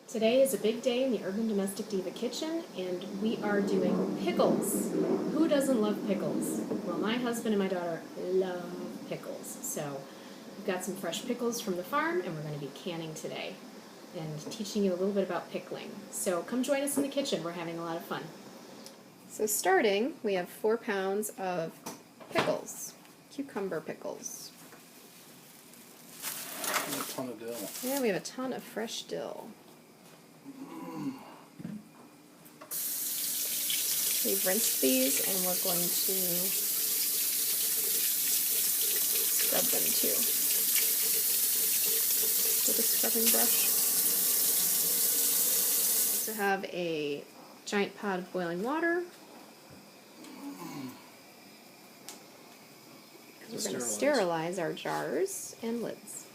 Today is a big day in the Urban Domestic Diva kitchen, and we are doing pickles. Who doesn't love pickles? Well, my husband and my daughter love pickles. So we've got some fresh pickles from the farm, and we're going to be canning today and teaching you a little bit about pickling. So come join us in the kitchen. We're having a lot of fun. So starting, we have 4 pounds of pickles, cucumber pickles. And a ton of dill. Yeah, we have a ton of fresh dill. We've rinsed these and we're going to scrub them too with a scrubbing brush. We also have a giant pot of boiling water. We're going to sterilize our jars and lids.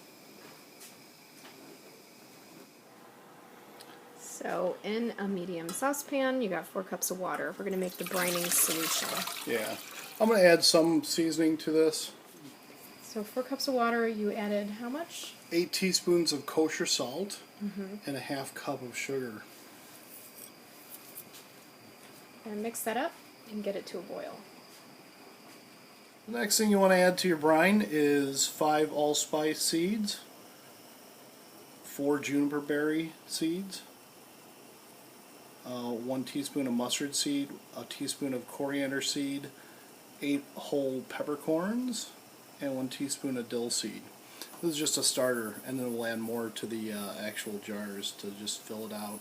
So in a medium saucepan, you got 4 cups of water. We're going to make the brining solution. Yeah. I'm going to add some seasoning to this. So 4 cups of water, you added how much? 8 teaspoons of kosher salt and a half cup of sugar. And mix that up and get it to a boil. The next thing you want to add to your brine is 5 allspice seeds, 4 juniper berry seeds, 1 teaspoon of mustard seed, a teaspoon of coriander seed, 8 whole peppercorns, and 1 teaspoon of dill seed. This is just a starter, and then we'll add more to the actual jars to just fill it out.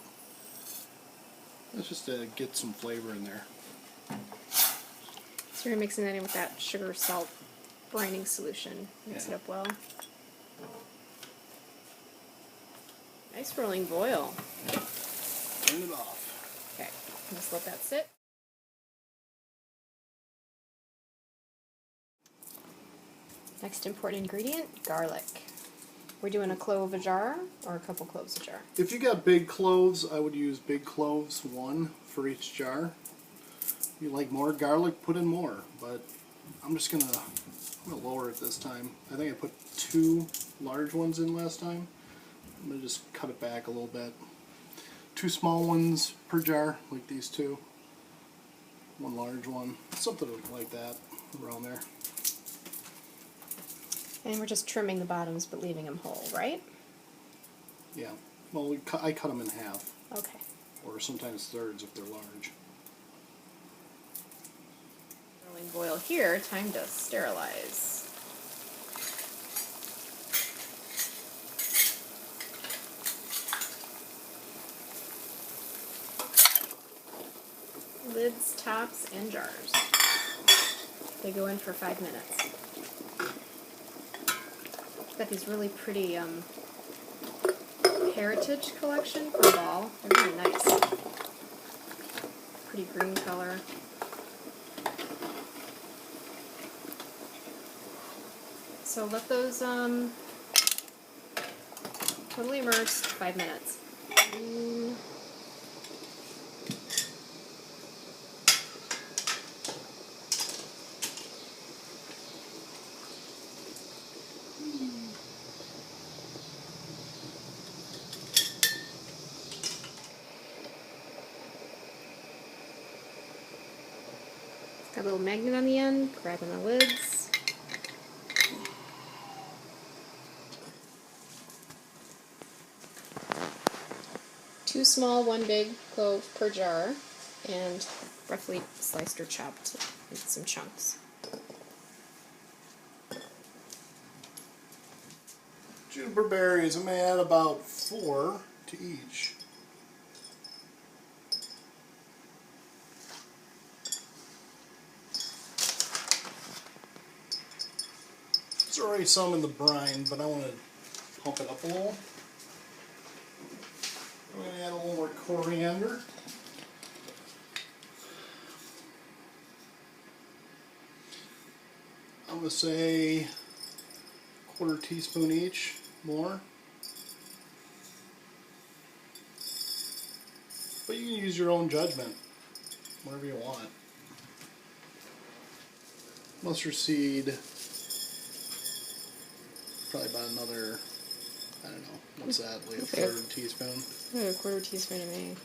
Let's just get some flavor in there. So you're mixing that in with that sugar salt brining solution. Mix it up well. Nice rolling boil. Turn it off. Okay, just let that sit. Next important ingredient, garlic. We're doing a clove a jar or a couple cloves a jar. If you got big cloves, I would use big cloves, 1 for each jar. If you like more garlic, put in more, but I'm gonna lower it this time. I think I put 2 large ones in last time. I'm gonna just cut it back a little bit. 2 small ones per jar, like these 2. 1 large one, something like that, around there. And we're just trimming the bottoms but leaving them whole, right? Yeah, well, I cut them in half. Okay. Or sometimes thirds if they're large. Rolling boil here, time to sterilize. Lids, tops, and jars. They go in for 5 minutes. Got these really pretty heritage collection from Ball. They're really nice. Pretty green color. So let those totally immersed 5 minutes. Got a little magnet on the end, grabbing the lids. Two small, 1 big clove per jar, and roughly sliced or chopped into some chunks. Juniper berries, I'm going to add about 4 to each. There's already some in the brine, but I want to pump it up a little. I'm going to add a little more coriander. I'm going to say 1/4 teaspoon each, more. But you can use your own judgment, whatever you want. Mustard seed, probably about another I don't know. What's that? Like a Okay. quarter teaspoon? Oh, a quarter teaspoon to me.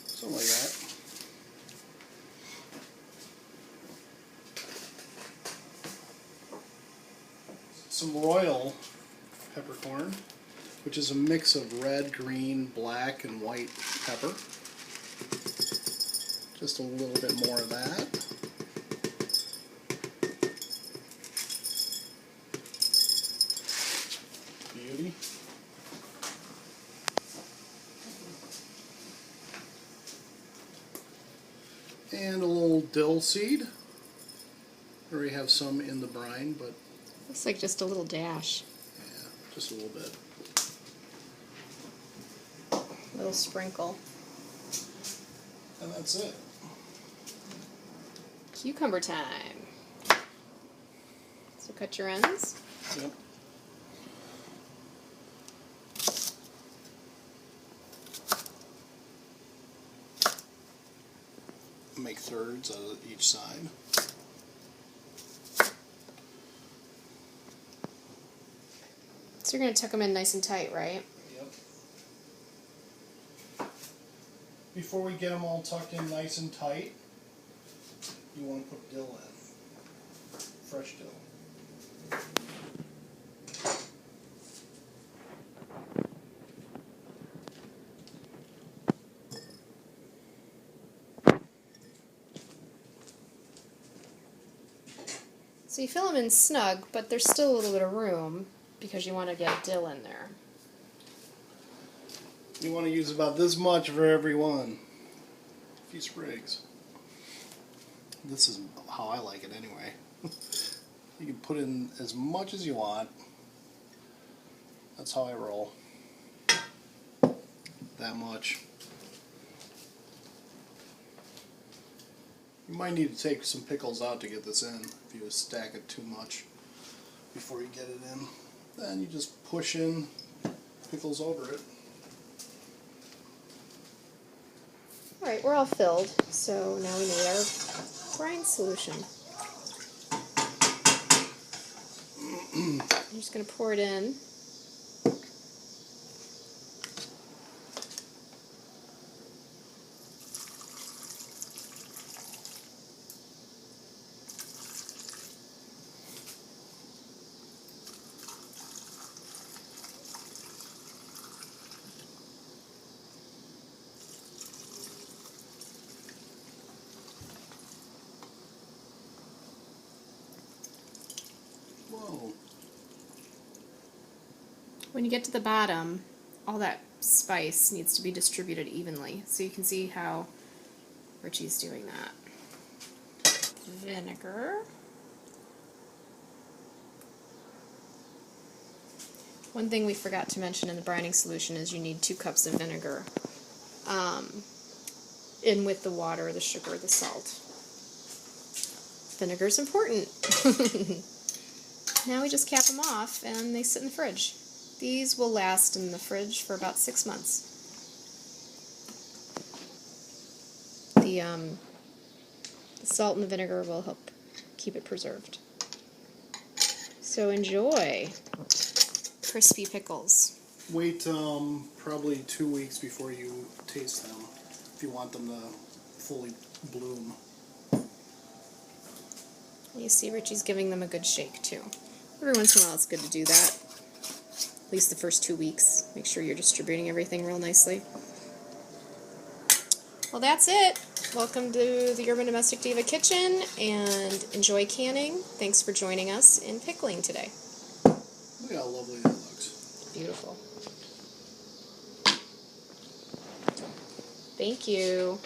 Something like that. Some royal peppercorn, which is a mix of red, green, black, and white pepper. Just a little bit more of that. Beauty. And a little dill seed. I already have some in the brine, but Looks like just a little dash. yeah, just a little bit. A little sprinkle. And that's it. Cucumber time. So cut your ends. Yep. Make thirds out of each side. So you're going to tuck them in nice and tight, right? Yep. Before we get them all tucked in nice and tight, you want to put dill in. Fresh dill. So you fill them in snug, but there's still a little bit of room because you want to get dill in there. You want to use about this much for every one. A few sprigs. This is how I like it anyway. You can put in as much as you want. That's how I roll. That much. You might need to take some pickles out to get this in if you stack it too much before you get it in. Then you just push in pickles over it. Alright, we're all filled, so now we need our brine solution. I'm just going to pour it in. Whoa. When you get to the bottom, all that spice needs to be distributed evenly. So you can see how Richie's doing that. Vinegar. One thing we forgot to mention in the brining solution is you need 2 cups of vinegar in with the water, the sugar, the salt. Vinegar's important. Now we just cap them off and they sit in the fridge. These will last in the fridge for about 6 months. The salt and the vinegar will help keep it preserved. So enjoy crispy pickles. Wait probably 2 weeks before you taste them if you want them to fully bloom. You see Richie's giving them a good shake too. Every once in a while it's good to do that. At least the first 2 weeks. Make sure you're distributing everything real nicely. Well, that's it. Welcome to the Urban Domestic Diva Kitchen, and enjoy canning. Thanks for joining us in pickling today. Look how lovely that looks. Beautiful. Thank you.